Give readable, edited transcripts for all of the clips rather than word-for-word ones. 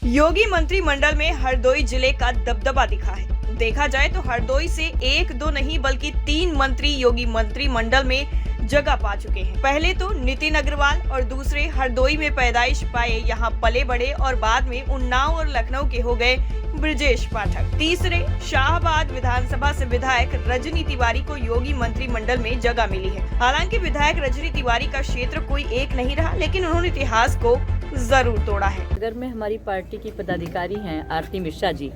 योगी मंत्रिमंडल में हरदोई जिले का दबदबा दिखा है। देखा जाए तो हरदोई से एक दो नहीं बल्कि 3 मंत्री योगी मंत्रिमंडल में जगह पा चुके हैं। पहले तो नितिन अग्रवाल और दूसरे हरदोई में पैदाइश पाए, यहाँ पले बड़े और बाद में उन्नाव और लखनऊ के हो गए ब्रजेश पाठक। तीसरे शाहबाद विधानसभा से विधायक रजनी तिवारी को योगी मंत्रिमंडल में जगह मिली है। हालांकि विधायक रजनी तिवारी का क्षेत्र कोई एक नहीं रहा, लेकिन उन्होंने इतिहास को जरूर तोड़ा है। अगर में हमारी पार्टी की पदाधिकारी हैं आरती मिश्रा जी,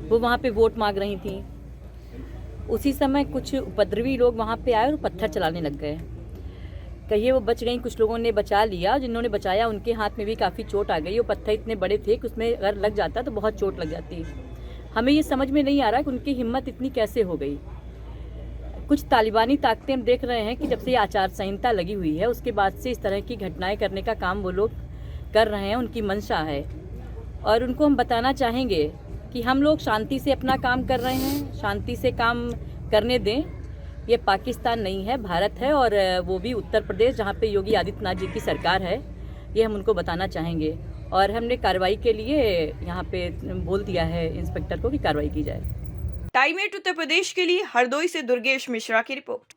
वो वहाँ पे वोट मांग रही थी। उसी समय कुछ उपद्रवी लोग वहाँ पे आए और पत्थर चलाने लग गए। कहिए वो बच गई, कुछ लोगों ने बचा लिया। जिन्होंने बचाया उनके हाथ में भी काफ़ी चोट आ गई। वो पत्थर इतने बड़े थे कि उसमें अगर लग जाता तो बहुत चोट लग जाती। हमें ये समझ में नहीं आ रहा कि उनकी हिम्मत इतनी कैसे हो गई। कुछ तालिबानी ताकतें हम देख रहे हैं कि जब से आचार संहिता लगी हुई है उसके बाद से इस तरह की घटनाएं करने का काम वो लोग कर रहे हैं। उनकी मंशा है और उनको हम बताना चाहेंगे कि हम लोग शांति से अपना काम कर रहे हैं, शांति से काम करने दें। ये पाकिस्तान नहीं है, भारत है, और वो भी उत्तर प्रदेश जहाँ पे योगी आदित्यनाथ जी की सरकार है। ये हम उनको बताना चाहेंगे और हमने कार्रवाई के लिए यहाँ पे बोल दिया है इंस्पेक्टर को कि कार्रवाई की जाए। टाइम 8 उत्तर प्रदेश के लिए हरदोई से दुर्गेश मिश्रा की रिपोर्ट।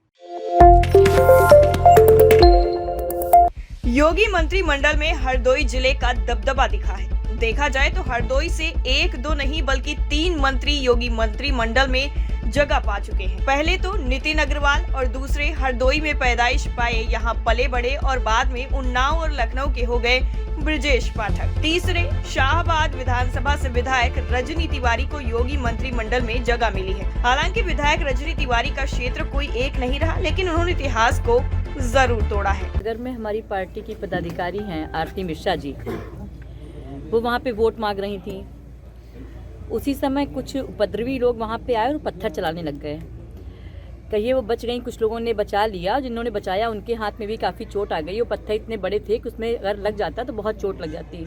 योगी मंत्रिमंडल में हरदोई जिले का दबदबा दिखा है। देखा जाए तो हरदोई से एक दो नहीं बल्कि 3 मंत्री योगी मंत्रिमंडल में जगह पा चुके हैं। पहले तो नितिन अग्रवाल और दूसरे हरदोई में पैदाइश पाए, यहाँ पले बड़े और बाद में उन्नाव और लखनऊ के हो गए ब्रजेश पाठक। तीसरे शाहबाद विधानसभा से विधायक रजनी तिवारी को योगी मंत्रिमंडल में जगह मिली है। हालांकि विधायक रजनी तिवारी का क्षेत्र कोई एक नहीं रहा, लेकिन उन्होंने इतिहास को जरूर तोड़ा है। अगर में हमारी पार्टी की पदाधिकारी हैं आरती मिश्रा जी, वो वहाँ पे वोट मांग रही थी। उसी समय कुछ उपद्रवी लोग वहाँ पे आए और पत्थर चलाने लग गए। कहिए वो बच गई, कुछ लोगों ने बचा लिया। जिन्होंने बचाया उनके हाथ में भी काफ़ी चोट आ गई। वो पत्थर इतने बड़े थे कि उसमें अगर लग जाता तो बहुत चोट लग जाती।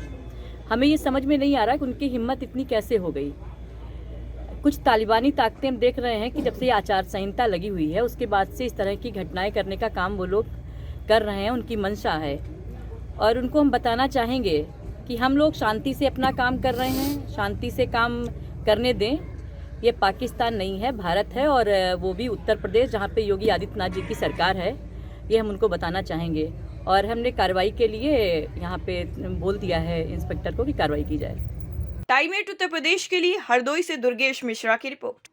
हमें ये समझ में नहीं आ रहा कि उनकी हिम्मत इतनी कैसे हो गई। कुछ तालिबानी ताकतें हम देख रहे हैं कि जब से आचार संहिता लगी हुई है उसके बाद से इस तरह की घटनाएं करने का काम वो लोग कर रहे हैं। उनकी मंशा है और उनको हम बताना चाहेंगे कि हम लोग शांति से अपना काम कर रहे हैं, शांति से काम करने दें। ये पाकिस्तान नहीं है, भारत है, और वो भी उत्तर प्रदेश जहाँ पे योगी आदित्यनाथ जी की सरकार है। ये हम उनको बताना चाहेंगे और हमने कार्रवाई के लिए यहाँ पे बोल दिया है इंस्पेक्टर को कि कार्रवाई की जाए। टाइम 8 उत्तर प्रदेश के लिए हरदोई से दुर्गेश मिश्रा की रिपोर्ट।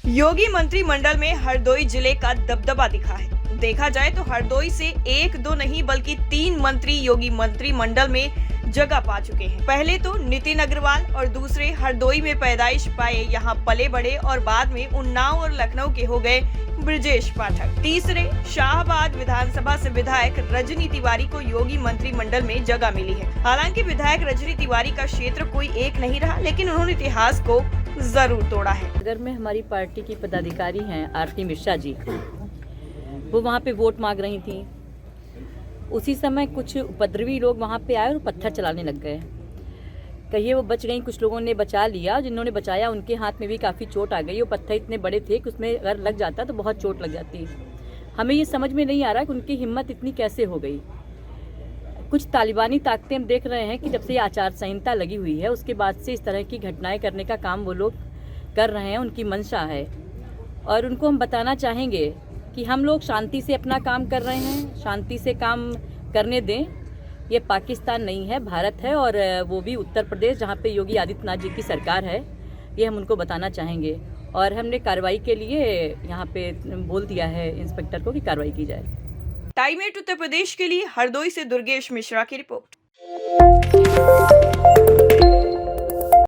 योगी मंत्रिमंडल में हरदोई जिले का दबदबा दिखा है। देखा जाए तो हरदोई से एक दो नहीं बल्कि 3 मंत्री योगी मंत्रिमंडल में जगह पा चुके हैं। पहले तो नितिन अग्रवाल और दूसरे हरदोई में पैदाइश पाए, यहाँ पले बड़े और बाद में उन्नाव और लखनऊ के हो गए ब्रजेश पाठक। तीसरे शाहबाद विधानसभा से विधायक रजनी तिवारी को योगी मंत्रिमंडल में जगह मिली है। हालांकि विधायक रजनी तिवारी का क्षेत्र कोई एक नहीं रहा, लेकिन उन्होंने इतिहास को जरूर तोड़ा है। अगर में हमारी पार्टी की पदाधिकारी हैं आरती मिश्रा जी, वो वहाँ पे वोट मांग रही थी। उसी समय कुछ उपद्रवी लोग वहाँ पे आए और पत्थर चलाने लग गए। कहिए वो बच गई, कुछ लोगों ने बचा लिया। जिन्होंने बचाया उनके हाथ में भी काफ़ी चोट आ गई। वो पत्थर इतने बड़े थे कि उसमें अगर लग जाता तो बहुत चोट लग जाती। हमें ये समझ में नहीं आ रहा कि उनकी हिम्मत इतनी कैसे हो गई। कुछ तालिबानी ताकतें हम देख रहे हैं कि जब से आचार संहिता लगी हुई है उसके बाद से इस तरह की घटनाएं करने का काम वो लोग कर रहे हैं। उनकी मंशा है और उनको हम बताना चाहेंगे कि हम लोग शांति से अपना काम कर रहे हैं, शांति से काम करने दें। ये पाकिस्तान नहीं है, भारत है, और वो भी उत्तर प्रदेश जहाँ पे योगी आदित्यनाथ जी की सरकार है। ये हम उनको बताना चाहेंगे और हमने कार्रवाई के लिए यहाँ पे बोल दिया है इंस्पेक्टर को कि कार्रवाई की जाए। टाइम 8 उत्तर प्रदेश के लिए हरदोई से दुर्गेश मिश्रा की रिपोर्ट।